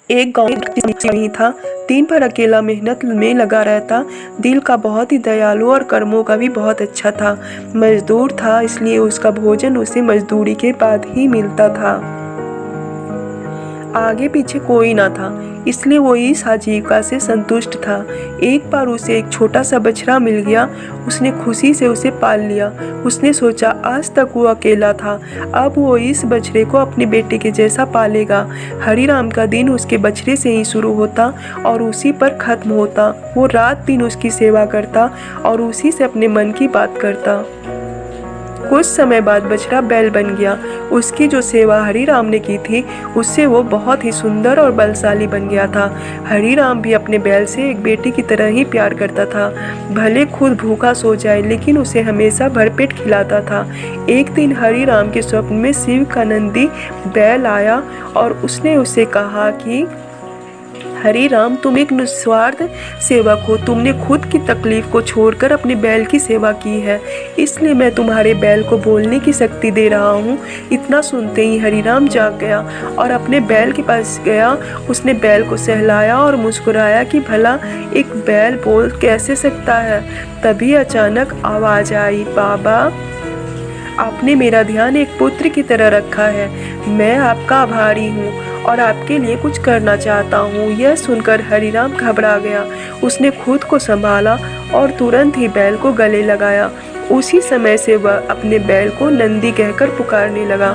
एक गांव नहीं था। दिन भर अकेला मेहनत में लगा रहता। दिल का बहुत ही दयालु और कर्मों का भी बहुत अच्छा था। मजदूर था, इसलिए उसका भोजन उसे मजदूरी के बाद ही मिलता था। आगे पीछे कोई ना था, इसलिए वो इस आजीविका से संतुष्ट था। एक बार उसे एक छोटा सा बछड़ा मिल गया। उसने खुशी से उसे पाल लिया। उसने सोचा आज तक वो अकेला था, अब वो इस बछड़े को अपने बेटे के जैसा पालेगा। हरिराम का दिन उसके बछड़े से ही शुरू होता और उसी पर खत्म होता। वो रात दिन उसकी सेवा करता और उसी से अपने मन की बात करता। कुछ समय बाद बछड़ा बैल बन गया। उसकी जो सेवा हरिराम ने की थी, उससे वो बहुत ही सुंदर और बलशाली बन गया था। हरिराम भी अपने बैल से एक बेटी की तरह ही प्यार करता था। भले खुद भूखा सो जाए, लेकिन उसे हमेशा भरपेट खिलाता था। एक दिन हरिराम के स्वप्न में शिव का नंदी बैल आया और उसने उसे कहा कि हरिराम, तुम एक निस्वार्थ सेवक हो। तुमने खुद की तकलीफ को छोड़कर अपने बैल की सेवा की है, इसलिए मैं तुम्हारे बैल को बोलने की शक्ति दे रहा हूँ। इतना सुनते ही हरिराम जाग गया और अपने बैल के पास गया। उसने बैल को सहलाया और मुस्कुराया कि भला एक बैल बोल कैसे सकता है। तभी अचानक आवाज आई, बाबा, आपने मेरा ध्यान एक पुत्र की तरह रखा है। मैं आपका आभारी हूँ और आपके लिए कुछ करना चाहता हूँ। यह सुनकर हरिराम घबरा गया। उसने खुद को संभाला और तुरंत ही बैल को गले लगाया। उसी समय से वह अपने बैल को नंदी कहकर पुकारने लगा।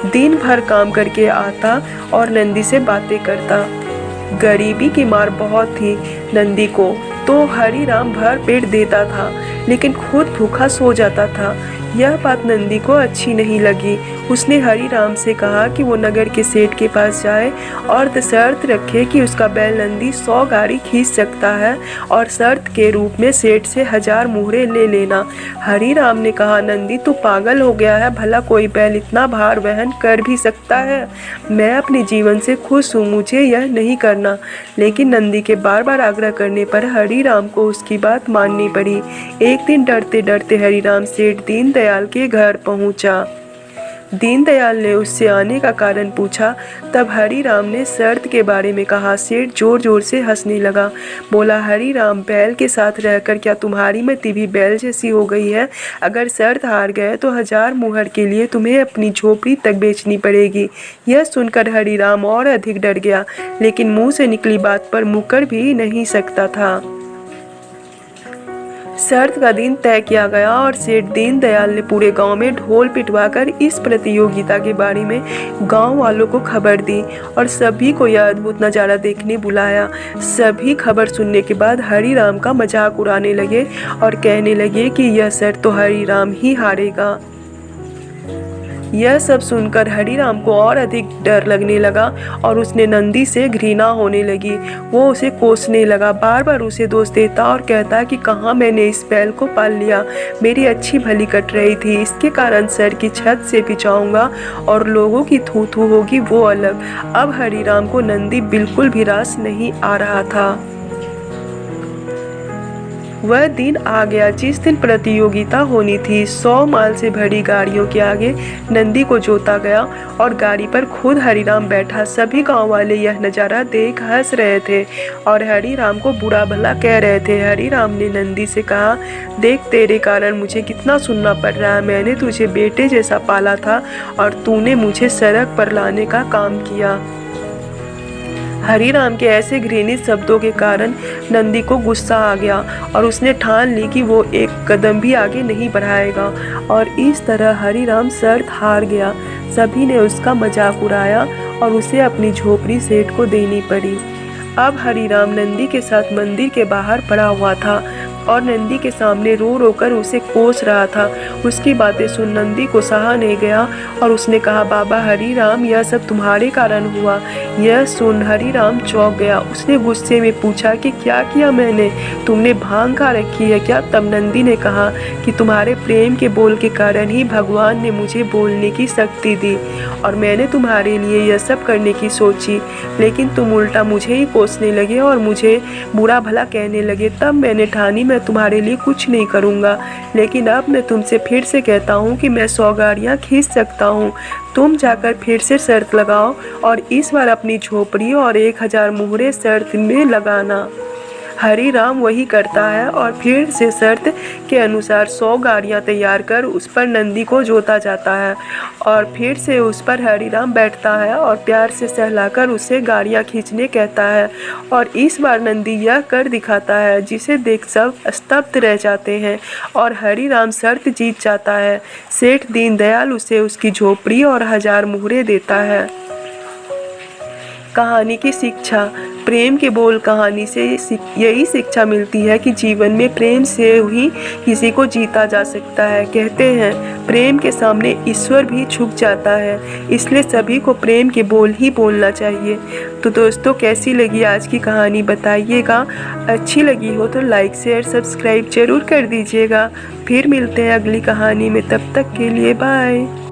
दिन भर काम करके आता और नंदी से बातें करता। गरीबी की मार बहुत थी नंदी को, तो हरिराम भर पेट देता था, लेकिन खुद भूखा सो जाता था। यह बात नंदी को अच्छी नहीं लगी। उसने हरिराम से कहा कि वो नगर के सेठ के पास जाए और शर्त रखे कि उसका बैल नंदी 100 गाड़ी खींच सकता है और शर्त के रूप में सेठ से 1000 मुहरे ले लेना। हरिराम ने कहा, नंदी तू पागल हो गया है, भला कोई बैल इतना भार वहन कर भी सकता है? मैं अपने जीवन से खुश हूँ, मुझे यह नहीं करना। लेकिन नंदी के बार बार आग्रह करने पर हरिराम को उसकी बात माननी पड़ी। एक दिन डरते डरते हरिराम सेठ दीनदयाल के घर पहुंचा। दीनदयाल ने उससे आने का कारण पूछा। तब हरिराम ने शर्त के बारे में कहा। सेठ जोर जोर से हंसने लगा। बोला, हरिराम, बैल के साथ रहकर क्या तुम्हारी मति भी बैल जैसी हो गई है? अगर शर्त हार गए तो 1000 मुहर के लिए तुम्हें अपनी झोपड़ी तक बेचनी पड़ेगी। यह सुनकर हरिराम और अधिक डर गया, लेकिन मुंह से निकली बात पर मुकर भी नहीं सकता था। शर्त का दिन तय किया गया और सेठ दीनदयाल ने पूरे गांव में ढोल पिटवाकर इस प्रतियोगिता के बारे में गांव वालों को खबर दी और सभी को यह अद्भुत नज़ारा देखने बुलाया। सभी खबर सुनने के बाद हरिराम का मजाक उड़ाने लगे और कहने लगे कि यह शर्त तो हरिराम ही हारेगा। यह सब सुनकर हरिराम को और अधिक डर लगने लगा और उसने नंदी से घृणा होने लगी। वो उसे कोसने लगा, बार बार उसे दोष देता और कहता कि कहाँ मैंने इस बैल को पाल लिया, मेरी अच्छी भली कट रही थी, इसके कारण सर की छत से पिचाऊंगा और लोगों की थू थू होगी वो अलग। अब हरिराम को नंदी बिल्कुल भी रास नहीं आ रहा था। वह दिन आ गया जिस दिन प्रतियोगिता होनी थी। 100 माल से भरी गाड़ियों के आगे नंदी को जोता गया और गाड़ी पर खुद हरिराम बैठा। सभी गांव वाले यह नज़ारा देख हंस रहे थे और हरिराम को बुरा भला कह रहे थे। हरिराम ने नंदी से कहा, देख, तेरे कारण मुझे कितना सुनना पड़ रहा है। मैंने तुझे बेटे जैसा पाला था और तूने मुझे सड़क पर लाने का काम किया। हरिराम के ऐसे घृणित शब्दों के कारण नंदी को गुस्सा आ गया और उसने ठान ली कि वो एक कदम भी आगे नहीं बढ़ाएगा और इस तरह हरिराम शर्त हार गया। सभी ने उसका मजाक उड़ाया और उसे अपनी झोपड़ी सेठ को देनी पड़ी। अब हरिराम नंदी के साथ मंदिर के बाहर पड़ा हुआ था और नंदी के सामने रो रो कर उसे कोस रहा था। उसकी बातें सुन नंदी को सहा नहीं गया और उसने कहा, बाबा हरिराम, यह सब तुम्हारे कारण हुआ। यह सुन हरिराम चौंक गया। उसने गुस्से में पूछा कि क्या किया मैंने? तुमने भांग खा रखी है क्या? तब नंदी ने कहा कि तुम्हारे प्रेम के बोल के कारण ही भगवान ने मुझे बोलने की शक्ति दी और मैंने तुम्हारे लिए यह सब करने की सोची, लेकिन तुम उल्टा मुझे ही कोसने लगे और मुझे बुरा भला कहने लगे। तब मैंने ठानी मैं मैं तुम्हारे लिए कुछ नहीं करूँगा, लेकिन अब मैं तुमसे फिर से कहता हूँ कि मैं 100 गाड़ियाँ खींच सकता हूँ। तुम जाकर फिर से शर्त लगाओ और इस बार अपनी झोपड़ी और 1000 मुहरे शर्त में लगाना। हरी राम वही करता है और फिर से शर्त के अनुसार 100 गाड़ियाँ तैयार कर उस पर नंदी को जोता जाता है और फिर से उस पर हरी राम बैठता है और प्यार से सहलाकर उसे गाड़ियाँ खींचने कहता है और इस बार नंदी यह कर दिखाता है जिसे देख सब स्तब्ध रह जाते हैं और हरी राम शर्त जीत जाता है। सेठ दीनदयाल उसे उसकी झोपड़ी और 1000 मुहरे देता है। कहानी की शिक्षा। प्रेम के बोल कहानी से यही शिक्षा मिलती है कि जीवन में प्रेम से ही किसी को जीता जा सकता है। कहते हैं प्रेम के सामने ईश्वर भी झुक जाता है, इसलिए सभी को प्रेम के बोल ही बोलना चाहिए। तो दोस्तों, कैसी लगी आज की कहानी बताइएगा। अच्छी लगी हो तो लाइक शेयर सब्सक्राइब जरूर कर दीजिएगा। फिर मिलते हैं अगली कहानी में, तब तक के लिए बाय।